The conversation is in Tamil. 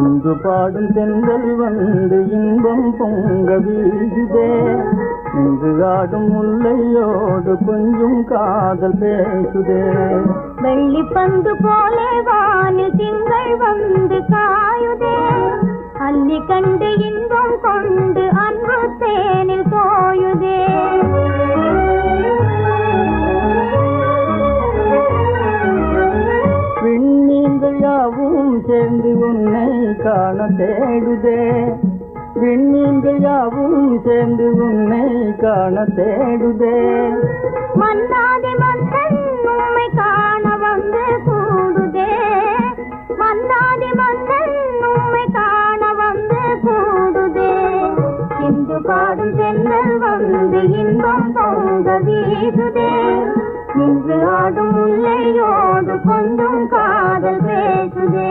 இங்கு பாடும் தென்றல் வந்து இன்பம் பொங்க வீசுதே. இங்கு ஆடும் முல்லையோடு கொஞ்சம் காதல் பேசுதே. வெள்ளி பந்து போலே வானில் திங்கள் வந்து காயுதே. அள்ளி கண்டு இன்பம் கொண்டு அன்பு தேனில் தோயுதே. விண்மீன்கள் யாவும் சேர்ந்து உன்னை காண தேடுதே. விண்மீன்கள் யாவும் சேர்ந்து உன்னை காண தேடுதே. மன்னாதி மன்னன் உம்மை காண வந்து கூடுதே. மன்னாதி மன்னன் உம்மை காண வந்து கூடுதே. இந்து பாடும் தென்றல் வந்து இன்பம் பொங்க வீசுதே. நின்று ஆடும் முல்லையோடு கொஞ்சம் காதல் பேசுதே.